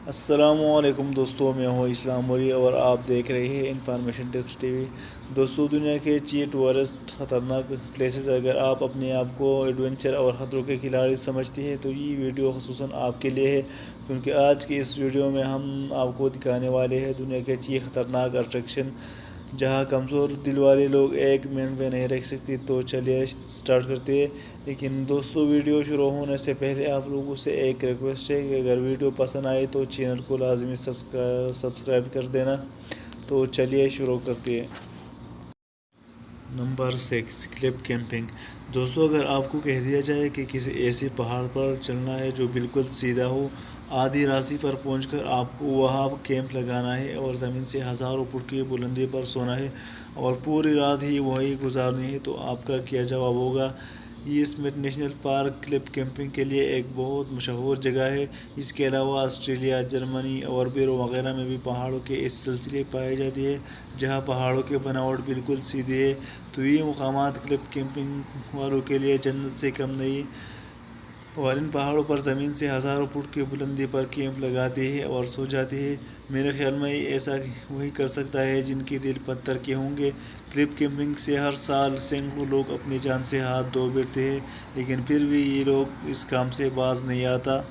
السلام علیکم دوستوں، میں ہوں اسلام موری اور آپ دیکھ رہے ہیں انفارمیشن ٹپس ٹی وی۔ دوستوں، دنیا کے ٹورسٹ خطرناک پلیسز اگر آپ اپنے آپ کو ایڈونچر اور خطروں کے کھلاڑی سمجھتے ہیں تو یہ ویڈیو خصوصاً آپ کے لیے ہے، کیونکہ آج کی اس ویڈیو میں ہم آپ کو دکھانے والے ہیں دنیا کے خطرناک اٹریکشن جہاں کمزور دل والے لوگ ایک منٹ میں نہیں رہ سکتے۔ تو چلیے سٹارٹ کرتے ہیں، لیکن دوستوں ویڈیو شروع ہونے سے پہلے آپ لوگوں سے ایک ریکویسٹ ہے کہ اگر ویڈیو پسند آئے تو چینل کو لازمی سبسکرائب کر دینا۔ تو چلیے شروع کرتے ہیں۔ نمبر 6، کلف کیمپنگ۔ دوستو، اگر آپ کو کہہ دیا جائے کہ کسی ایسے پہاڑ پر چلنا ہے جو بالکل سیدھا ہو، آدھی راستے پر پہنچ کر آپ کو وہاں کیمپ لگانا ہے اور زمین سے ہزاروں فٹ کی بلندی پر سونا ہے اور پوری رات ہی وہیں گزارنی ہے، تو آپ کا کیا جواب ہوگا؟ یوسیمیٹے نیشنل پارک کلف کیمپنگ کے لیے ایک بہت مشہور جگہ ہے۔ اس کے علاوہ آسٹریلیا، جرمنی اور پیرو وغیرہ میں بھی پہاڑوں کے اس سلسلے پائے جاتے ہیں جہاں پہاڑوں کی بناوٹ بالکل سیدھی ہے۔ تو یہ مقامات کلف کیمپنگ والوں کے لیے جنت سے کم نہیں، اور ان پہاڑوں پر زمین سے ہزاروں فٹ کی بلندی پر کیمپ لگاتے ہیں اور سو جاتے ہیں۔ میرے خیال میں ایسا وہی کر سکتا ہے جن کے دل پتھر کے ہوں گے۔ کلف کیمپنگ سے ہر سال سینکڑوں لوگ اپنی جان سے ہاتھ دھو بیٹھتے ہیں، لیکن پھر بھی یہ لوگ اس کام سے باز نہیں آتا۔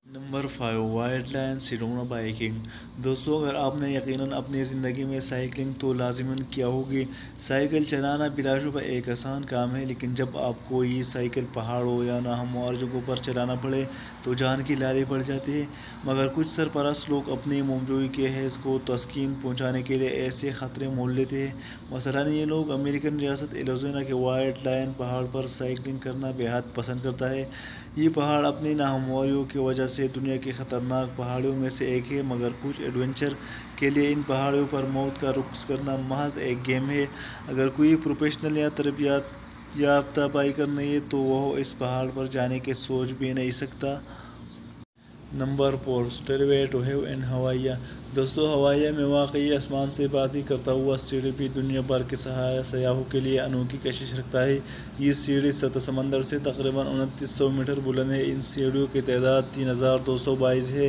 Number 5، wild line Sedona biking. دوستو، اگر آپ نے یقیناً اپنی زندگی میں سائیکلنگ تو لازماً کیا ہوگی۔ سائیکل چلانا بلا شبہ ایک آسان کام ہے، لیکن جب آپ کو یہ سائیکل پہاڑوں یا ناہموار جگہوں پر چلانا پڑے تو جان کی لالے پڑ جاتی ہے۔ مگر کچھ سرپرست لوگ اپنی مومنجوئی کے حس کو تسکین پہنچانے کے لیے ایسے خطرے مول لیتے ہیں۔ مثلاً یہ لوگ امریکن ریاست ایریزونا کے وائلڈ لائن پہاڑ پر سائیکلنگ کرنا بے حد پسند کرتا ہے۔ یہ پہاڑ اپنی ناہمواریوں کی وجہ سے دنیا کی خطرناک پہاڑیوں میں سے ایک ہے، مگر کچھ ایڈونچر کے لیے ان پہاڑیوں پر موت کا رخ کرنا محض ایک گیم ہے۔ اگر کوئی پروفیشنل یا تربیت یافتہ بائیکر نہیں ہے تو وہ اس پہاڑ پر جانے کی سوچ بھی نہیں سکتا۔ نمبر 4، سٹیروے ٹو ہیوین ہوائی۔ دوستو، ہوائی میں واقع آسمان سے باتیں کرتا ہوا سیڑھی بھی دنیا بھر کے سیاحوں کے لیے انوکھی کشش رکھتا ہے۔ یہ سیڑھی سطح سمندر سے تقریباً 2900 میٹر بلند ہے۔ ان سیڑھیوں کی تعداد 3222 ہے۔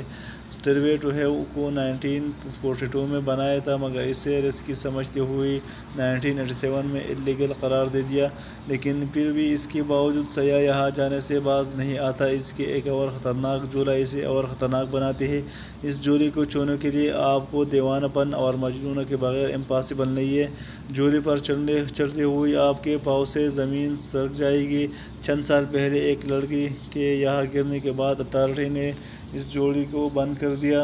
سٹیروے ٹو ہیوین کو 1942 میں بنایا تھا، مگر اسے رسکی سمجھتے ہوئے 1987 میں انلیگل قرار دے دیا، لیکن پھر بھی اس کے باوجود سیاح یہاں جانے سے باز نہیں آتا۔ اس کے ایک اور خطرناک جھولا اسے اور خطرناک بناتے ہیں۔ اس جھولے کو چھونے کے لیے آپ کو دیوانہ پن اور مجنون کے بغیر امپاسبل نہیں ہے۔ جھولے پر چڑھتے ہوئے آپ کے پاؤں سے زمین سرک جائے گی۔ چند سال پہلے ایک لڑکی کے یہاں گرنے کے بعد اتھارٹی نے اس جھولے کو بند کر دیا۔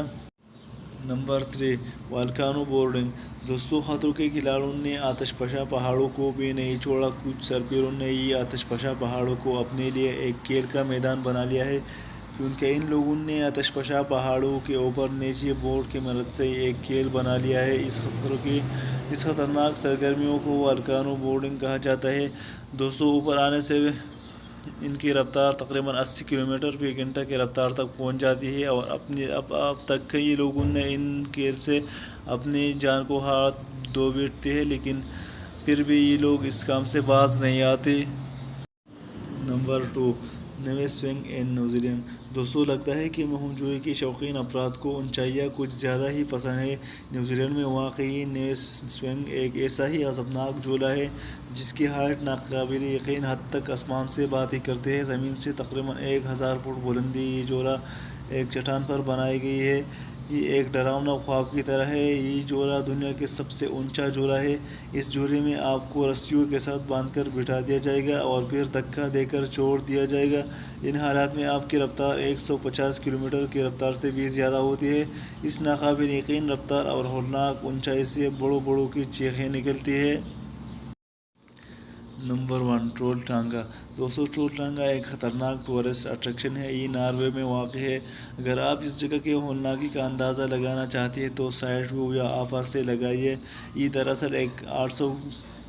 Number 3، volcano boarding. دوستو، خطروں کے کھلاڑیوں نے آتش فشاں پہاڑوں کو بھی نہیں چھوڑا۔ کچھ سرپیروں نے یہ آتش فشاں پہاڑوں کو اپنے لیے ایک کھیل کا میدان بنا لیا ہے، کیونکہ ان لوگوں نے آتش فشاں پہاڑوں کے اوپر نیچے بورڈ کی مدد سے ایک کھیل بنا لیا ہے۔ اس خطرناک سرگرمیوں کو والکانو بورڈنگ کہا جاتا ہے۔ دوستو، اوپر آنے سے ان کی رفتار تقریباً 80 کلومیٹر فی گھنٹہ کی رفتار تک پہنچ جاتی ہے، اور اب تک کئی لوگوں نے ان کھیل سے اپنی جان کو ہاتھ دھو بیٹھتے ہیں، لیکن پھر بھی یہ لوگ اس کام سے باز نہیں آتے۔ نمبر 2، نیوی سوئنگ ان نیوزی لینڈ۔ دوستو، لگتا ہے کہ مہم جوئی کے شوقین افراد کو اونچائیاں کچھ زیادہ ہی پسند ہیں۔ نیوزی لینڈ میں واقع نیوی سوئنگ ایک ایسا ہی عذابناک جھولا ہے جس کی ہائٹ ناقابل یقین حد تک آسمان سے باتیں کرتی ہے۔ زمین سے تقریباً 1000 فٹ بلندی یہ جھولا ایک چٹان پر بنائی گئی ہے۔ یہ ایک ڈراؤنا خواب کی طرح ہے۔ یہ جھولا دنیا کا سب سے اونچا جھولا ہے۔ اس جھولے میں آپ کو رسیوں کے ساتھ باندھ کر بٹھا دیا جائے گا اور پھر دھکا دے کر چھوڑ دیا جائے گا۔ ان حالات میں آپ کی رفتار 150 کلومیٹر کی رفتار سے بھی زیادہ ہوتی ہے۔ اس ناقابل یقین رفتار اور ہولناک اونچائی سے بڑوں بڑوں کی چیخیں نکلتی ہیں۔ Number 1، troll ٹانگا۔ دوستو، ٹرول ٹانگا ایک خطرناک ٹورسٹ اٹریکشن ہے۔ یہ ناروے میں واقع ہے۔ اگر آپ اس جگہ کی ہولناکی کا اندازہ لگانا چاہتے ہیں تو سائیڈ ویو یا آفر سے لگائیے۔ یہ دراصل ایک 800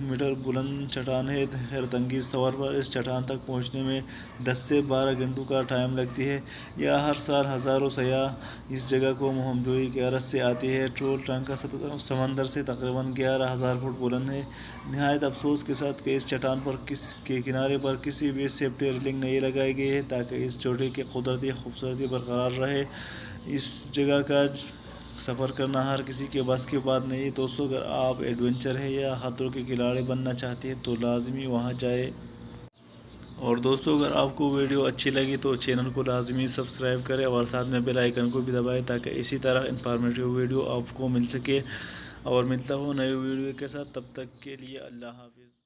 میٹر بلند چٹان ہے۔ حیرت انگیز طور پر اس چٹان تک پہنچنے میں 10 سے 12 گھنٹوں کا ٹائم لگتی ہے۔ یہاں ہر سال ہزاروں سیاح اس جگہ کو مہم جوئی کی غرض سے آتے ہیں۔ ٹرول ٹانگا سطح سمندر سے تقریباً 11,000 فٹ بلند ہے۔ نہایت افسوس کے ساتھ کہ اس چٹان کے کنارے پر کسی بھی سیفٹی ریلنگ نہیں لگائی گئی ہے تاکہ اس چوٹی کی قدرتی خوبصورتی برقرار رہے۔ اس جگہ کا سفر کرنا ہر کسی کے بس کی بات نہیں ہے دوستوں۔ اگر آپ ایڈونچر ہے یا خطروں کے کھلاڑی بننا چاہتے ہیں تو لازمی وہاں جائے۔ اور دوستو اگر آپ کو ویڈیو اچھی لگی تو چینل کو لازمی سبسکرائب کریں اور ساتھ میں بیل آئیکن کو بھی دبائیں تاکہ اسی طرح انفارمیٹیو ویڈیو آپ کو مل سکے۔ اور ملتا ہوں نئے ویڈیو کے ساتھ، تب تک کے لیے اللہ حافظ۔